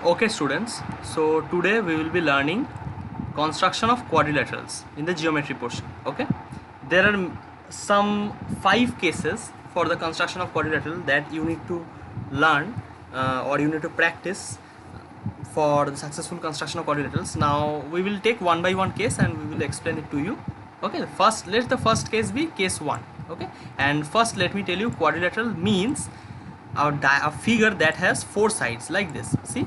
Okay students, so today we will be learning construction of quadrilaterals in the geometry portion. Okay, there are some 5 cases for the construction of quadrilateral that you need to learn or you need to practice for the successful construction of quadrilaterals. Now we will take one by one case and we will explain it to you. Okay, let the first case be case 1. Okay, and first let me tell you, quadrilateral means a figure that has 4 sides like this. See,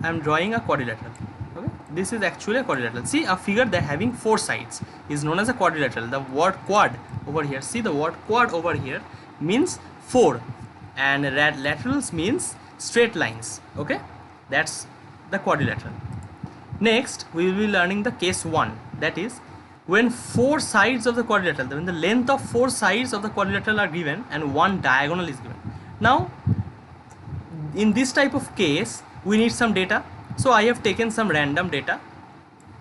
I am drawing a quadrilateral. Okay, this is actually a quadrilateral. See, a figure that having 4 sides is known as a quadrilateral. The word quad over here, see the word quad over here means 4, and laterals means straight lines. Okay, that's the quadrilateral. Next we will be learning the case 1, that is when 4 sides of the quadrilateral, when the length of 4 sides of the quadrilateral are given and one diagonal is given. Now in this type of case we need some data, so I have taken some random data,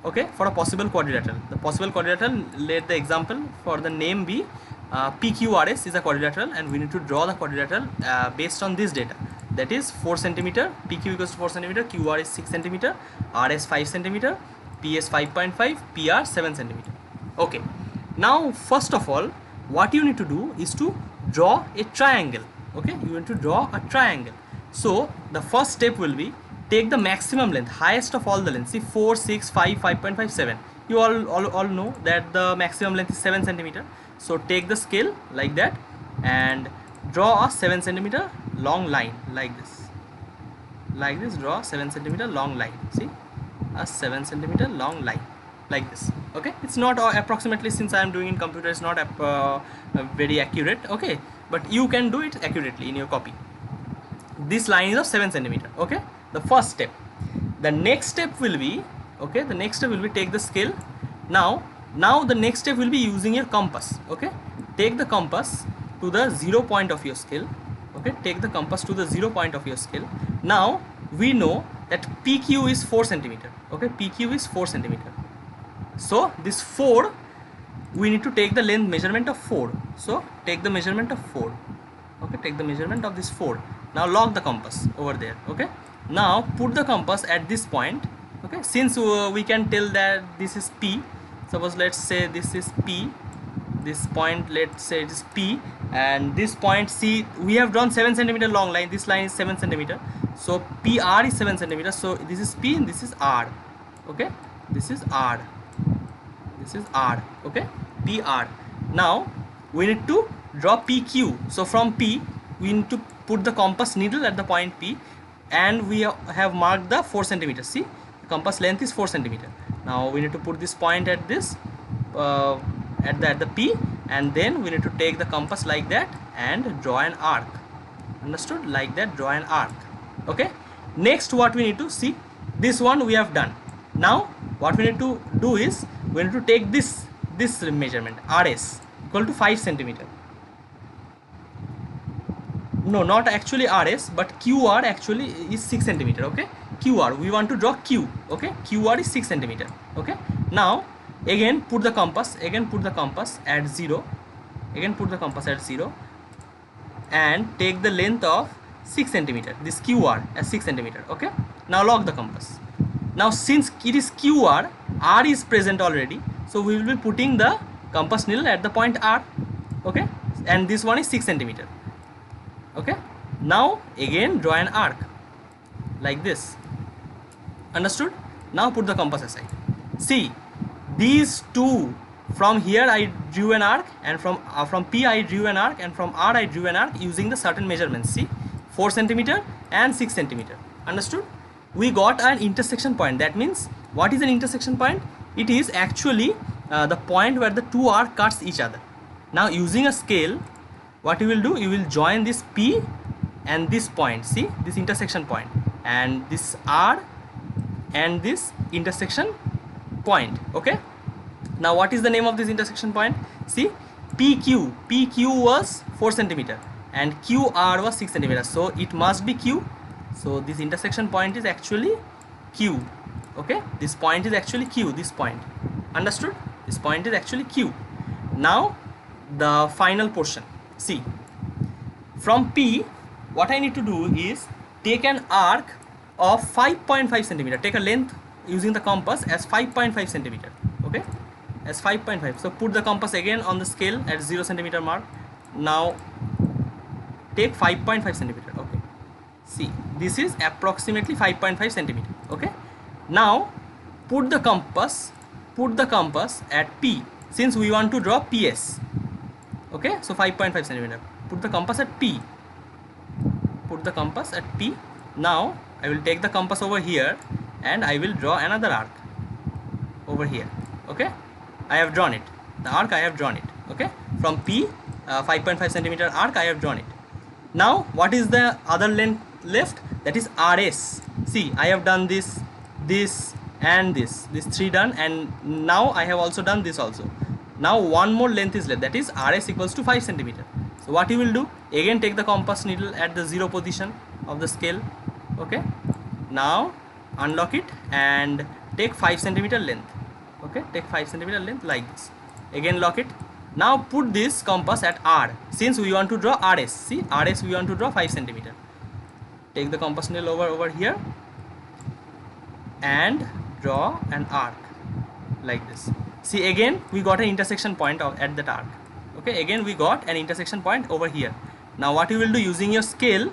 okay, for a possible quadrilateral. The possible quadrilateral, let the example for the name be PQRS is a quadrilateral, and we need to draw the quadrilateral based on this data, that is 4 cm, PQ equals to 4 cm, QR is 6 cm, RS 5 cm, PS 5.5, PR 7 cm. Okay, now first of all what you need to do is to draw a triangle. Okay, you want to draw a triangle. So the first step will be take the maximum length, highest of all the lengths. See, 4, 6, 5, 5.5, 7. You all know that the maximum length is 7 cm. So take the scale like that and draw a 7 cm long line like this. Like this, draw 7 cm long line. See, a 7 cm long line like this. Okay, it's not approximately, since I am doing in computer, it's not very accurate. Okay, but you can do it accurately in your copy. This line is of 7 cm. Okay, the first step. The next step will be, okay, the next step will be take the scale. Now the next step will be using your compass. Okay, take the compass to the 0 point of your scale. Okay, take the compass to the 0 point of your scale. Now we know that PQ is 4 cm. Okay, PQ is 4 cm. So this 4, we need to take the length measurement of 4. So take the measurement of 4. Okay, take the measurement of this 4. Now lock the compass over there. Okay, now put the compass at this point. Okay, since we can tell that this is P, suppose let's say this is P, this point let's say it is P, and this point C, we have drawn 7 cm long line, this line is 7 cm, so PR is 7 cm, so this is P and this is R. Okay, this is R, this is R. Okay, PR. Now we need to draw PQ. So from P we need to put the compass needle at the point P, and we have marked the 4 cm. See, the compass length is 4 cm. Now we need to put this point at this at the P, and then we need to take the compass like that and draw an arc. Understood? Like that, draw an arc. Okay, next what we need to see, this one we have done. Now what we need to do is we need to take this measurement, RS equal to 5 cm. No, not actually RS, but QR actually is 6 cm. Okay, QR, we want to draw Q. Okay, QR is 6 cm. Okay, now again put the compass, at 0, again put the compass at 0, and take the length of 6 cm, this QR as 6 cm. Okay, now lock the compass. Now since it is QR, R is present already, so we will be putting the compass needle at the point R. Okay, and this one is 6 cm. Okay, now again draw an arc like this. Understood? Now put the compass aside. See, these two, from here I drew an arc, and from P I drew an arc, and from R I drew an arc using the certain measurements. See, 4 cm and 6 cm. Understood? We got an intersection point. That means, what is an intersection point? It is actually the point where the two arcs cuts each other. Now using a scale, what you will do, you will join this P and this point, see, this intersection point, and this R and this intersection point. Okay, now what is the name of this intersection point? See, PQ was 4 cm and QR was 6 cm, so it must be Q. So this intersection point is actually Q. Okay, this point is actually Q, this point. Understood? This point is actually Q. Now the final portion. See, from P, what I need to do is take an arc of 5.5 centimeter. Take a length using the compass as 5.5 centimeter. Okay, as 5.5. So put the compass again on the scale at 0 centimeter mark. Now take 5.5 centimeter. Okay, see, this is approximately 5.5 centimeter. Okay, now put the compass at P, since we want to draw PS. Okay, so 5.5 centimeter. Put the compass at P. Put the compass at P. Now I will take the compass over here and I will draw another arc over here. Okay, I have drawn it. The arc I have drawn it. Okay, from P, 5.5 centimeter arc I have drawn it. Now what is the other length left? That is RS. See, I have done this and this 3 done, and now I have also done this also. Now one more length is left, that is RS equals to 5 centimeter. So what you will do, again take the compass needle at the 0 position of the scale. Okay, now unlock it and take 5 centimeter length. Okay, take 5 centimeter length like this. Again lock it. Now put this compass at R, since we want to draw RS. See, RS we want to draw 5 centimeter. Take the compass needle over here and draw an arc like this. See, again we got an intersection point at that arc. Okay, again we got an intersection point over here. Now what you will do, using your scale,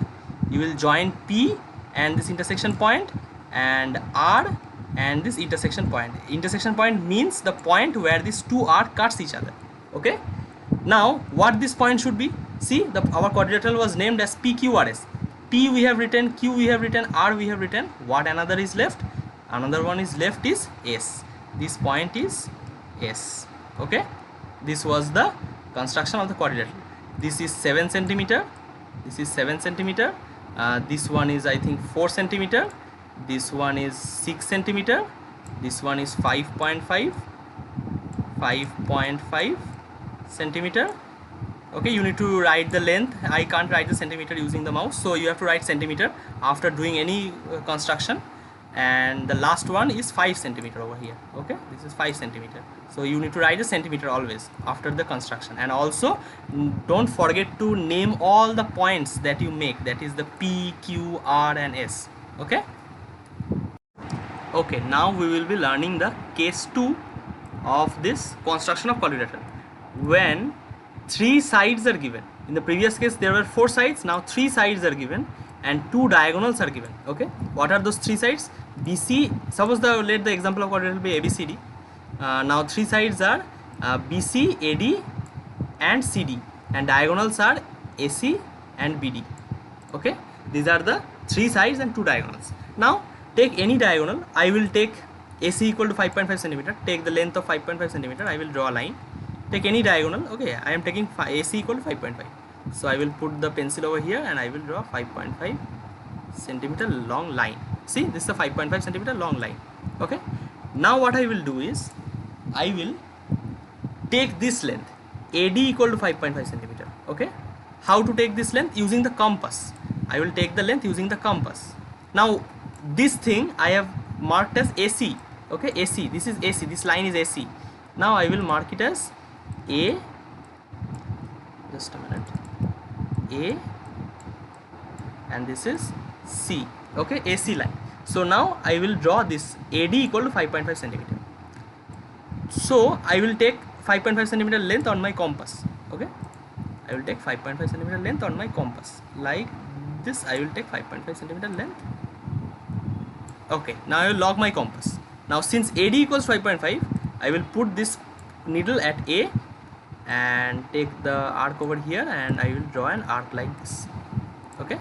you will join P and this intersection point and R and this intersection point. Intersection point means the point where these two arcs cuts each other. Okay, now what this point should be, see, our quadrilateral was named as PQRS. P we have written, Q we have written, R we have written. What another is left? Another one is left is S. This point is S. Okay, this was the construction of the quadrilateral. This is 7 centimeter. This is 7 centimeter. This one is, I think, 4 centimeter. This one is 6 centimeter. This one is 5.5 centimeter. Okay, you need to write the length. I can't write the centimeter using the mouse, so you have to write centimeter after doing any construction. And the last one is 5 centimeter over here. Okay, this is 5 centimeter. So you need to write a centimeter always after the construction. And also don't forget to name all the points that you make, that is the P, Q, R and S. Okay. Okay, now we will be learning the case 2 of this construction of quadrilateral. When 3 sides are given. In the previous case there were 4 sides, now 3 sides are given and 2 diagonals are given. Okay, what are those 3 sides? BC, suppose let the example of quadrilateral be ABCD. Now 3 sides are BC, AD and CD, and diagonals are AC and BD. Okay, these are the 3 sides and 2 diagonals. Now take any diagonal. I will take AC equal to 5.5 centimeter. Take the length of 5.5 centimeter. I will draw a line. Take any diagonal. Okay, I am taking AC equal to 5.5. So I will put the pencil over here and I will draw 5.5 centimeter long line. See, this is a 5.5 centimeter long line. Okay, now what I will do is I will take this length AD equal to 5.5 centimeter. Okay, how to take this length? Using the compass. I will take the length using the compass. Now this thing I have marked as AC. Okay, AC, this is AC, this line is AC. Now I will mark it as A, just a minute, A, and this is C. Okay, AC line. So now I will draw this AD equal to 5.5 centimeter. So I will take 5.5 centimeter length on my compass. Okay, I will take 5.5 centimeter length on my compass like this. I will take 5.5 centimeter length. Okay, now I will log my compass. Now since AD equals 5.5, I will put this needle at A and take the arc over here and I will draw an arc like this. Okay,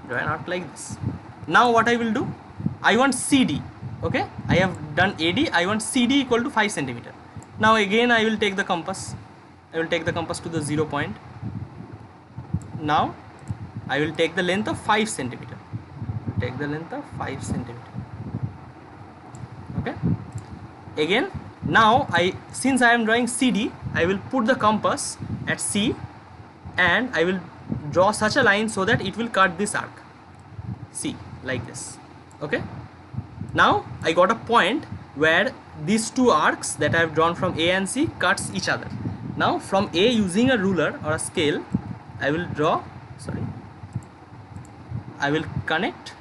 draw an arc like this. Now what I will do, I want CD. Okay, I have done AD, I want CD equal to 5 centimeter. Now again I will take the compass. I will take the compass to the 0 point. Now I will take the length of 5 centimeter. Take the length of 5 centimeter. Okay, again now since I am drawing CD, I will put the compass at C and I will draw such a line so that it will cut this arc C like this. Okay, now I got a point where these two arcs that I have drawn from A and C cuts each other. Now from A, using a ruler or a scale, I will draw, I will connect.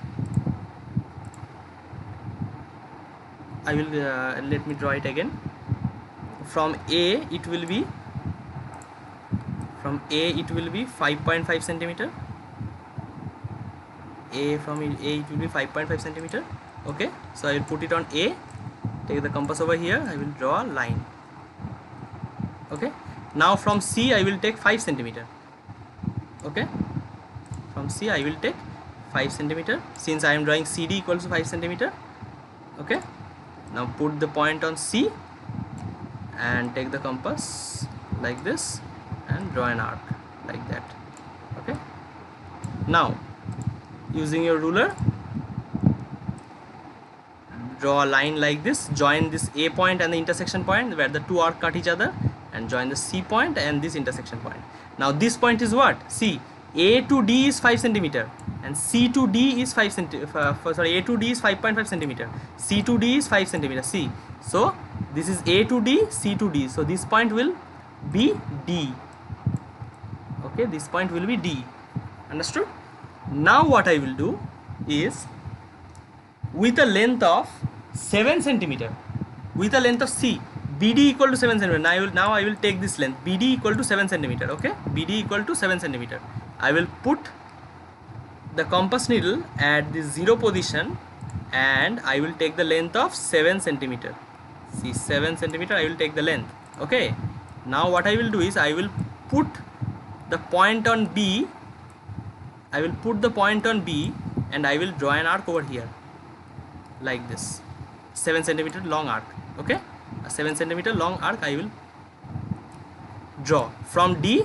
I will let me draw it again. From A it will be 5.5 centimeter. From A it will be 5.5 centimeter. Okay, so I will put it on A, take the compass over here, I will draw a line. Okay, now from C I will take 5 centimeter. Okay, from C I will take 5 centimeter, since I am drawing CD equals to 5 centimeter. Okay, now put the point on C and take the compass like this and draw an arc like that. Okay, now using your ruler, draw a line like this, join this A point and the intersection point where the two arcs cut each other, and join the C point and this intersection point. Now this point is what? See, A to D is 5 centimeter and C to D is 5 centimeter. A to D is 5.5 centimeter. C to D is 5 centimeter. See, so this is A to D, C to D. So this point will be D. Okay, this point will be D. Understood? Now what I will do is, with a length of 7 centimeter, with a length of C, BD equal to 7 centimeter. Now I will take this length, BD equal to 7 centimeter. Okay, BD equal to 7 centimeter. I will put the compass needle at the 0 position and I will take the length of 7 centimeter. See, 7 centimeter I will take the length. Okay, now what I will do is, I will put the point on B. I will put the point on B and I will draw an arc over here like this, 7 centimeter long arc. Okay, a 7 centimeter long arc I will draw. From D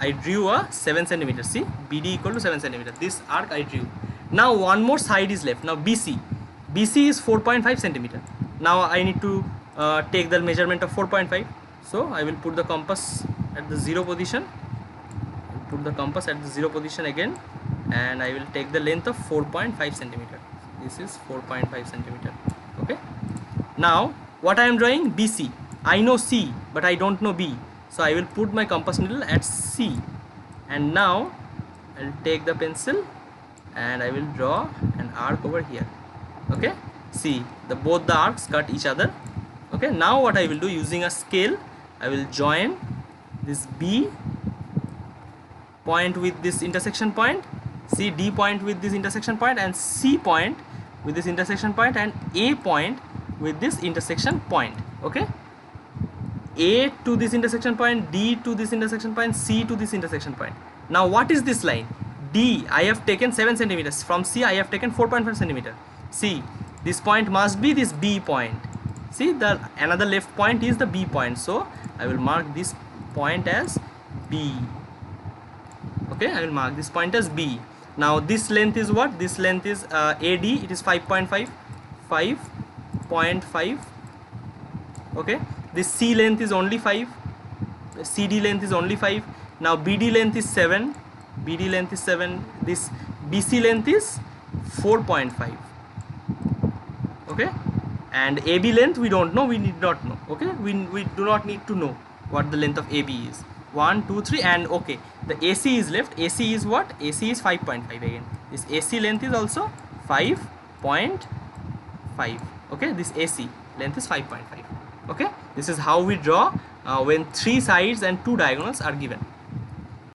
I drew a 7 centimeter. See, BD equal to 7 centimeter. This arc I drew. Now one more side is left. Now BC is 4.5 centimeter. Now I need to take the measurement of 4.5. So I will put the compass at the 0 position. Put the compass at the 0 position again, and I will take the length of 4.5 centimeter. This is 4.5 centimeter. Okay, now what I am drawing? BC. I know C but I don't know B, so I will put my compass needle at C, and now I will take the pencil and I will draw an arc over here. Okay, see, both the arcs cut each other. Okay, now what I will do, using a scale, I will join this B point with this intersection point, C D point with this intersection point, and C point with this intersection point, and A point with this intersection point. Okay, A to this intersection point, D to this intersection point, C to this intersection point. Now what is this line? D I have taken 7 centimeters. From C I have taken 4.5 centimeter. See, this point must be this B point. See, the another left point is the B point, so I will mark this point as B. Okay, I will mark this point as B. Now this length is what? This length is AD. It is 5.5. Okay, this C length is only 5. The CD length is only 5. Now BD length is 7. BD length is 7. This BC length is 4.5. Okay, and AB length we don't know. We need not know. Okay, we do not need to know what the length of AB is. 1, 2, 3, and okay, the AC is left. AC is what? AC is 5.5 again. This AC length is also 5.5. Okay, this AC length is 5.5. Okay, this is how we draw when 3 sides and 2 diagonals are given.